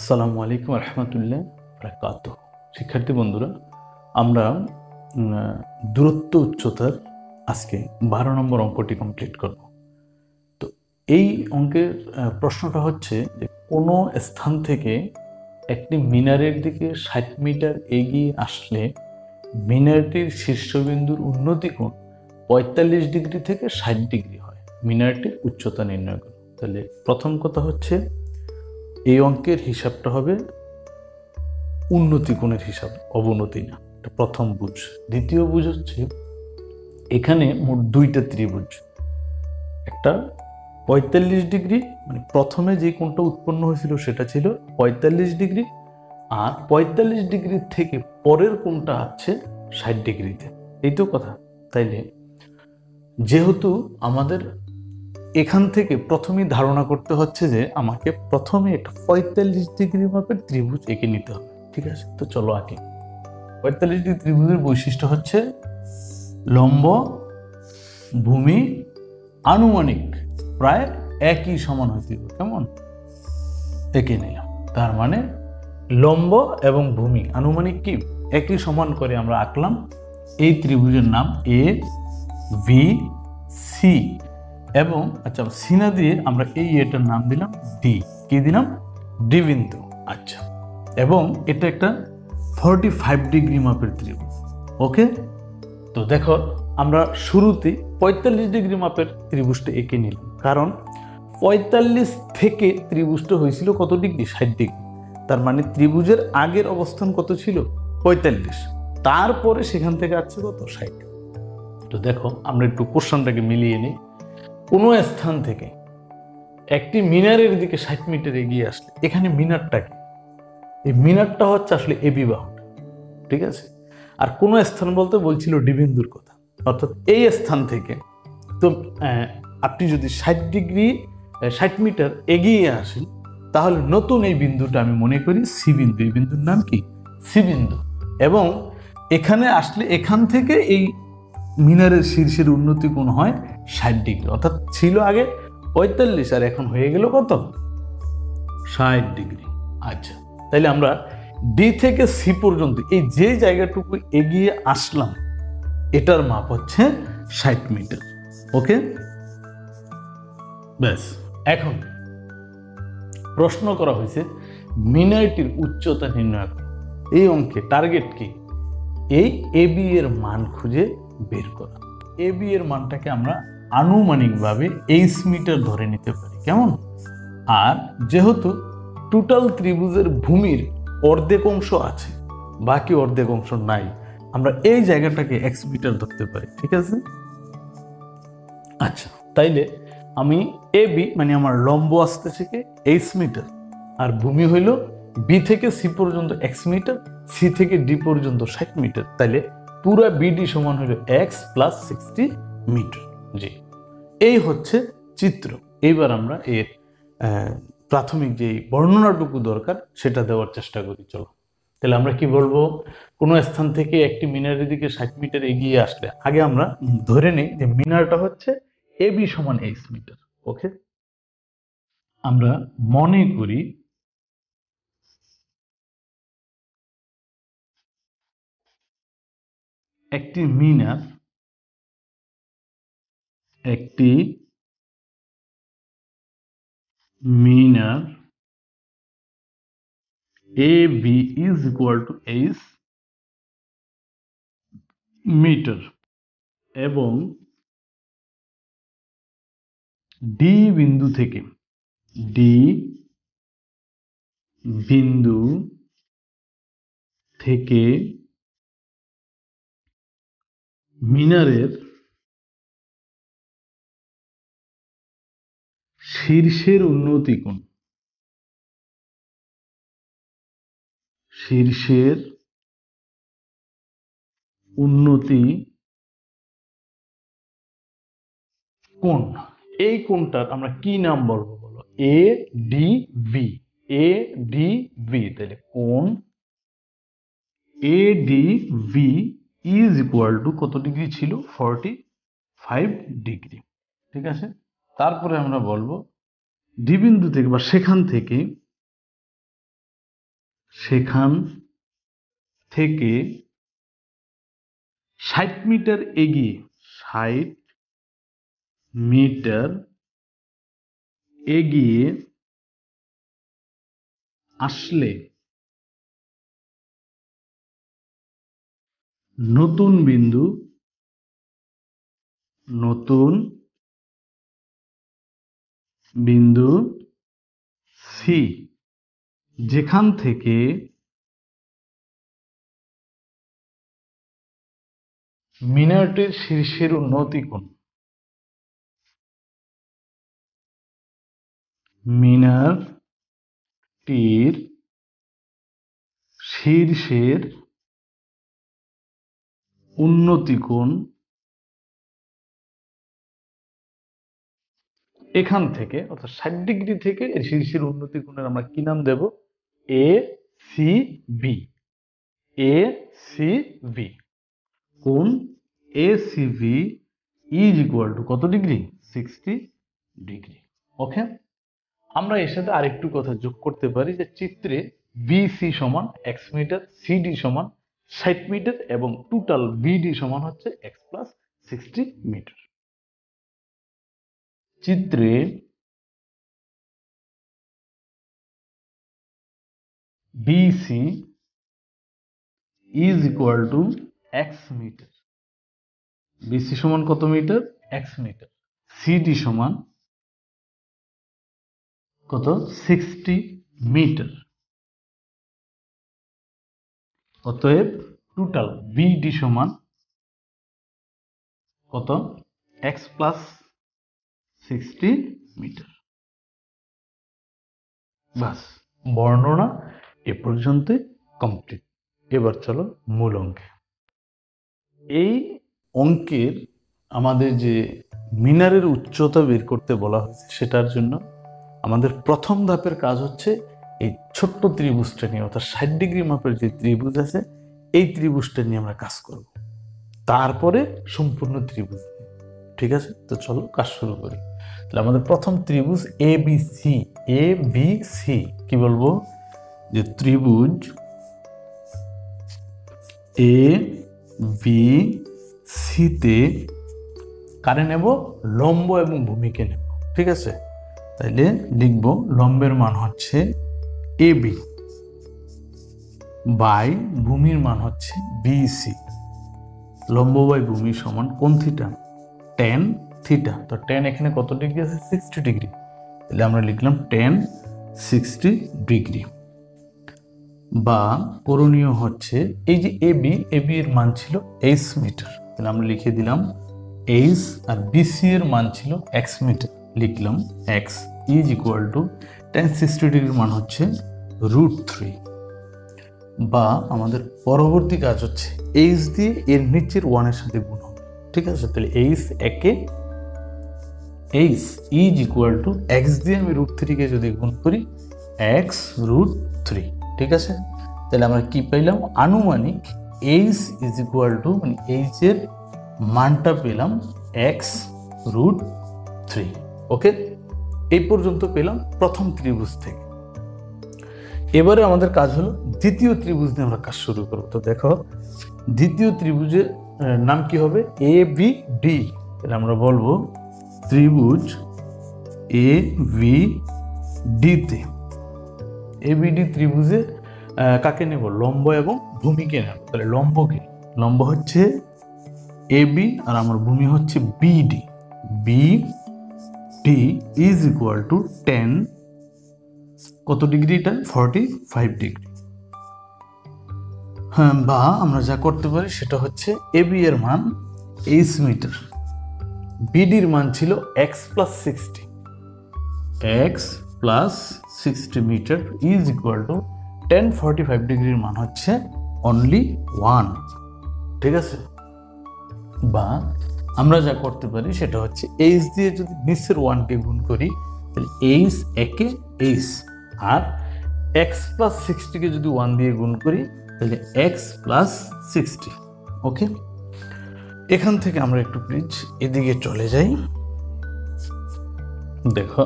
আসসালামু আলাইকুম রহমতুল্লাহ বারাকাতুহু। শিক্ষার্থী বন্ধুরা, আমরা দূরত্ব উচ্চতার আজকে 12 নম্বর অঙ্কটি কমপ্লিট করব। তো এই অঙ্কের প্রশ্নটা হচ্ছে যে কোনো স্থান থেকে একটি মিনারের দিকে 60 মিটার এগিয়ে আসলে মিনারটির শীর্ষবিন্দুর উন্নতি কোণ 45 ডিগ্রি থেকে 60 ডিগ্রি হয়। মিনারটির উচ্চতা নির্ণয় করো। তাহলে প্রথম কথা হচ্ছে এই অঙ্কের হিসাবটা হবে উন্নতি কোণের হিসাব, অবনতি না। এটা প্রথম বুঝ। দ্বিতীয় বুঝ হচ্ছে এখানে মোট দুইটা ত্রিভুজ, একটা 45 ডিগ্রি, মানে প্রথমে যে কোণটা উৎপন্ন হয়েছিল সেটা ছিল 45 ডিগ্রি, আর 45 ডিগ্রি থেকে পরের কোণটা আছে 60 ডিগ্রিতে। এই তো কথা। তাইলে যেহেতু আমাদের এখান থেকে প্রথমেই ধারণা করতে হচ্ছে যে আমাকে প্রথমে একটা 45 ডিগ্রি মাপের ত্রিভুজ এঁকে নিতে হবে। ঠিক আছে, তো চলো আঁকি। 45 ডিগ্রি ত্রিভুজের বৈশিষ্ট্য হচ্ছে লম্ব ভূমি আনুমানিক প্রায় একই সমান হইতে হবে। কেমন? এঁকে নিলাম। তার মানে লম্ব এবং ভূমি আনুমানিক কি একই সমান করে আমরা আঁকলাম। এই ত্রিভুজের নাম এ ভি সি, এবং আচ্ছা সি না দিয়ে আমরা এই এটার নাম দিলাম ডি। কি দিলাম? ডি বিন্দু। আচ্ছা, এবং এটা একটা 45 ডিগ্রি মাপের ত্রিভুজ। ওকে, তো দেখো আমরা শুরুতে 45 ডিগ্রি মাপের ত্রিভুজটা এঁকে নিলাম, কারণ 45 থেকে ত্রিভুজটা হয়েছিল কত ডিগ্রি? 60 ডিগ্রি। তার মানে ত্রিভুজের আগের অবস্থান কত ছিল? 45। তারপরে সেখান থেকে আসছে কত? 60। তো দেখো আমরা একটু কোশ্চেনটাকে মিলিয়ে নিই। কোনো স্থান থেকে একটি মিনারের দিকে 60 মিটার এগিয়ে আসলে এখানে মিনারটা কি? এই মিনারটা হচ্ছে আসলে এবি বাহুটা। ঠিক আছে, আর কোনো স্থান বলতে বলছিল ডি বিন্দুর কথা, অর্থাৎ এই স্থান থেকে তো আপনি যদি 60 মিটার এগিয়ে আসেন তাহলে নতুন এই বিন্দুটা আমি মনে করি সি বিন্দু। এই বিন্দুর নাম কি? সি বিন্দু। এবং এখানে আসলে এখান থেকে এই মিনারের শীর্ষের উন্নতি কোণ হয় 60 ডিগ্রি, অর্থাৎ ছিল আগে 45 আর এখন হয়ে গেল কত? 60 ডিগ্রি। আচ্ছা, তাইলে আমরা ডি থেকে সি পর্যন্ত এই যে জায়গাটুকু এগিয়ে আসলাম এটার মাপ হচ্ছে 60 মিটার। ওকে, ব্যাস। এখন প্রশ্ন করা হয়েছে মিনারটির উচ্চতা নির্ণয় করো। এই অঙ্কে টার্গেট কি? এই এবি এর মান খুঁজে বের করা। এবি এর মানটাকে আমরা আনুমানিকভাবে 8 মিটার ধরে নিতে পারি। কেমন? আর যেহেতু টোটাল ত্রিভুজের ভূমির অর্ধেক অংশ আছে, বাকি অর্ধেক অংশ নাই, আমরা এই জায়গাটাকে x মিটার ধরতে পারি। ঠিক আছে, আচ্ছা তাইলে আমি এ বি মানে আমার লম্ব আসতেছে কি 8 মিটার, আর ভূমি হইল বি থেকে সি পর্যন্ত x মিটার, সি থেকে ডি পর্যন্ত 60 মিটার। তাইলে পুরো বিডি সমান হইল x প্লাস 60 মিটার। জি, এই হচ্ছে চিত্র। এইবার আমরা এর প্রাথমিক যে বর্ণনাটুকু দরকার সেটা দেওয়ার চেষ্টা করি। চলো, তাহলে আমরা কি বলবো? কোনো স্থান থেকে একটি মিনারের দিকে 60 মিটার এগিয়ে আসলে আগে আমরা ধরে নিই যে মিনারটা হচ্ছে এবি সমান 8 মিটার। ওকে, আমরা মনে করি একটি মিনার A B is equal to 8 metre, এবং ডি বিন্দু থেকে মিনারের শীর্ষের উন্নতি কোণ, এই কোণটার আমরা কি নাম বলবো বলো? A D V. A D V. তাহলে কোণ A D V is equal to কত ডিগ্রি ছিল? 45 ডিগ্রি। ঠিক আছে, তারপরে আমরা বলবো ডি বিন্দু থেকে বা সেখান থেকে সেখান থেকে 60 মিটার এগিয়ে 60 মিটার এগিয়ে আসলে নতুন বিন্দু সি, যেখান থেকে মিনারটির শীর্ষের উন্নতি কোণ, মিনারটির শীর্ষের উন্নতি কোণ এখান থেকে অর্থাৎ 60 ডিগ্রি থেকে এর শীর্ষের উন্নতি কোণের আমরা কি নাম দেব? A C B. A C B কোণ A C B is equal to কত ডিগ্রি? 60 ডিগ্রি। ওকে, আমরা এর সাথে আরেকটু কথা যোগ করতে পারি যে চিত্রে বিসি সমান এক্স মিটার, সিডি সমান 60 মিটার এবং টোটাল বিডি সমান হচ্ছে এক্স প্লাস 60 মিটার। চিত্রে BC is equal to X metre. BC সমান কত মিটার? X metre. সিডি সমান কত? 60 মিটার। অতএব টোটাল বিডি সমান কত? X plus 60 metre. বাস, বর্ণনা এ পর্যন্ত কমপ্লিট। এবার চলো মূল অঙ্কে। এই অঙ্কের আমাদের যে মিনারের উচ্চতা বের করতে বলা হয়েছে সেটার জন্য আমাদের প্রথম ধাপের কাজ হচ্ছে এই ছোট্ট ত্রিভুজটা নিয়ে, অর্থাৎ 60 ডিগ্রি মাপের যে ত্রিভুজ আছে এই ত্রিভুজটা নিয়ে আমরা কাজ করব, তারপরে সম্পূর্ণ ত্রিভুজ। ঠিক আছে, তো চলো কাজ শুরু করি। তাহলে আমাদের প্রথম ত্রিভুজ A B C. A B C কি বলবো? যে ত্রিভুজ এ বি সিতে কারে নেব? লম্ব এবং ভূমিকে নেব। ঠিক আছে, তাইলে লিখব লম্বের মান হচ্ছে এ বি বাই ভূমির মান হচ্ছে বিসি। লম্ব বাই ভূমি সমান কোণ থিটা? tan theta. তো tan এখানে কত ডিগ্রি আছে? 60 ডিগ্রি। তাহলে আমরা লিখলাম tan 60 ডিগ্রি। বা করণীয় হচ্ছে এই যে এবি এর মান ছিল এইচ মিটার, তাহলে আমরা লিখে দিলাম এইচ, আর বিসি এর মান ছিল এক্স মিটার, লিখলাম x is equal two tan 60 ডিগ্রির মান হচ্ছে √3। বা আমাদের পরবর্তী কাজ হচ্ছে এইচ দিয়ে এর নিচের ওয়ানের সাথে গুণ হবে। ঠিক আছে, তাহলে এইচ একে H is equal to x দিয়ে আমি √3 কে যদি গুণ করি এক্স √3। ঠিক আছে, তাহলে আমরা কি পেলাম? আনুমানিক এইচ ইজ ইকুয়াল টু মানে এইচ এর মানটা পেলাম এক্স √3। ওকে, এই পর্যন্ত পেলাম প্রথম ত্রিভুজ থেকে। এবারে আমাদের কাজ হলো দ্বিতীয় ত্রিভুজ নিয়ে আমরা কাজ শুরু করব। তো দেখো দ্বিতীয় ত্রিভুজের নাম কি হবে? A B D. তাহলে আমরা বলবো ত্রিভুজ এ বি ডিতে, এ বি ডি ত্রিভুজে কাকে নেব? লম্ব এবং ভূমিকে নেব। তাহলে লম্বকে, লম্ব হচ্ছে এ বি আর আমার ভূমি হচ্ছে BD. BD is equal to 10 কত ডিগ্রি? এটা 45 ডিগ্রি। হ্যাঁ, বা আমরা যা করতে পারি সেটা হচ্ছে এ বি এর মান এইচ মিটার, বিডির মান ছিল X plus 60, X plus 60 metre is equal to 10 45 ডিগ্রির মান হচ্ছে অনলি 1। ঠিক আছে, বা আমরা যা করতে পারি সেটা হচ্ছে এইচ দিয়ে যদি নিচের 1কে গুণ করি তাহলে এইচ একে এইচ, আর এক্স প্লাস 60কে যদি 1 দিয়ে গুণ করি তাহলে এক্স প্লাস 60। ওকে, এখান থেকে আমরা একটু প্লিজ এদিকে চলে যাই। দেখো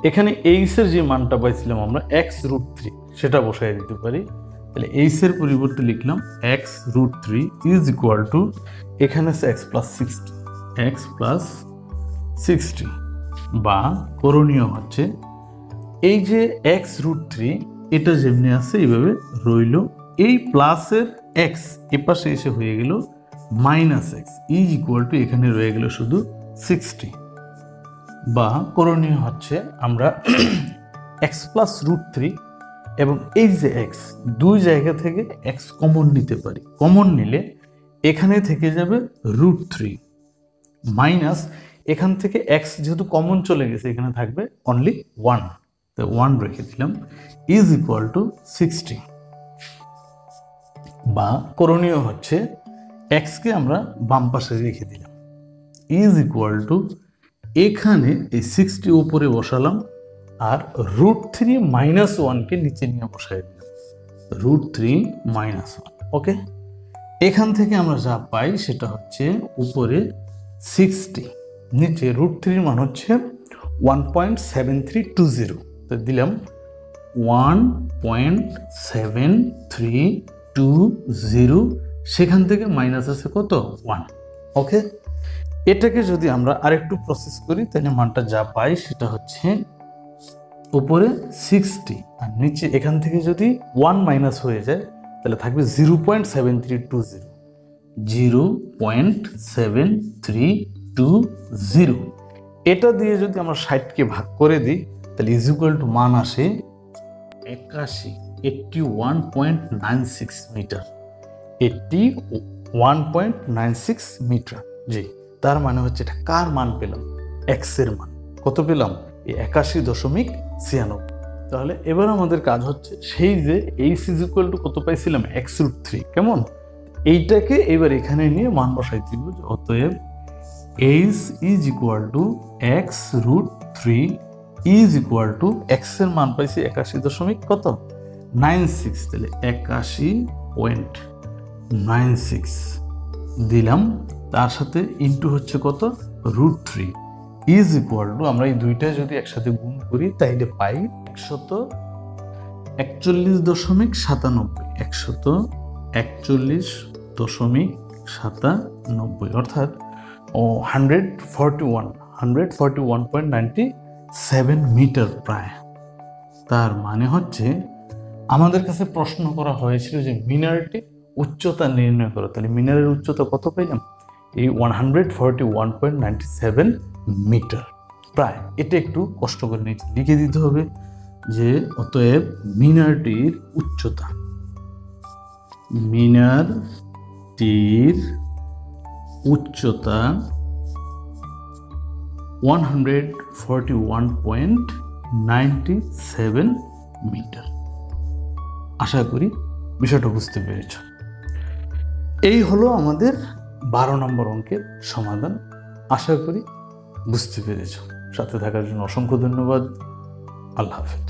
এখানে এইচ এর যে মানটা পাইছিলাম আমরা এক্স √3, সেটা বসাই দিতে পারি। তাহলে এইচ এর পরিবর্তে লিখলাম x√3 ইজ ইকুয়াল টু, এখানে আছে x+60 বা করণীয় হচ্ছে এই যে x√3 এটা যেমনি আছে এইভাবে রইল, এই প্লাসের x এপাশে এসে হয়ে গেল -x ইজ ইকুয়াল টু, এখানে রয়ে গেল শুধু 60 বা করণীয় হচ্ছে আমরা x+√3 এবং এই যে x দুই জায়গা থেকে x কমন নিতে পারি। কমন নিলে এখানে থেকে যাবে √3 মাইনাস এখান থেকে x যেহেতু কমন চলে গেছে এখানে থাকবে অনলি 1, তো 1 রেখে দিলাম ইজ ইকুয়াল টু 60 বা করণীয় হচ্ছে x কে আমরা বাম পাশে রেখে দিলাম ইজ ইকুয়াল টু, এখানে এই 60 উপরে বসালাম আর √3 - 1 কে নিচে নিয়ে বসাই দিলাম, √3 - 1। ওকে, এখান থেকে আমরা যা পাই সেটা হচ্ছে উপরে 60, নিচে √3 মান হচ্ছে 1.7320, তো দিলাম 1.7320, সেখান থেকে মাইনাস আছে কত 1। ওকে, এটাকে যদি আমরা আরেকটু প্রসেস করি তাহলে মানটা যা পাই সেটা হচ্ছে উপরে 60 আর নিচে এখান থেকে যদি 1 মাইনাস হয়ে যায় তাহলে থাকবে 0.7320, 0.7320। এটা দিয়ে যদি আমরা 60কে ভাগ করে দিই তাহলে ইজ ইকুয়াল টু মান আসে 81.96 মিটার, 81.96 মিটার। জি, তার মানে হচ্ছে এটা কার মান পেলাম? এক্স এর মান। কত পেলাম? এই 81.96। তাহলে এবার আমাদের কাজ হচ্ছে সেই যে এইচ ইজ ইকুয়াল টু কত পাইছিলাম x√3, কেমন এইটাকে এবার এখানে নিয়ে মান বসাই দিব। অতএব H is equal two x√3 is equal to x এর মান পাইছি 81.96, তাহলে 81.96 দিলাম, তার সাথে ইন্টু হচ্ছে কত √3 ইজ ইকুয়াল টু, আমরা এই দুইটা যদি একসাথে গুণ করি তাইলে পাই 141.97 অর্থাৎ 141.97 মিটার প্রায়। তার মানে হচ্ছে আমাদের কাছে প্রশ্ন করা হয়েছিল যে মিনারটি উচ্চতা নির্ণয় করো, তাহলে মিনারের উচ্চতা কত পেলাম? এই 141.97 মিটার প্রায়। এটা একটু কষ্ট করে নিচে লিখে দিতে হবে যে অতএব মিনারটির উচ্চতা, মিনারটির উচ্চতা 141.97 মিটার। আশা করি বিষয়টা বুঝতে পেরেছ। এই হলো আমাদের 12 নম্বর অঙ্কের সমাধান। আশা করি বুঝতে পেরেছ। সাথে থাকার জন্য অসংখ্য ধন্যবাদ। আল্লাহ হাফেজ।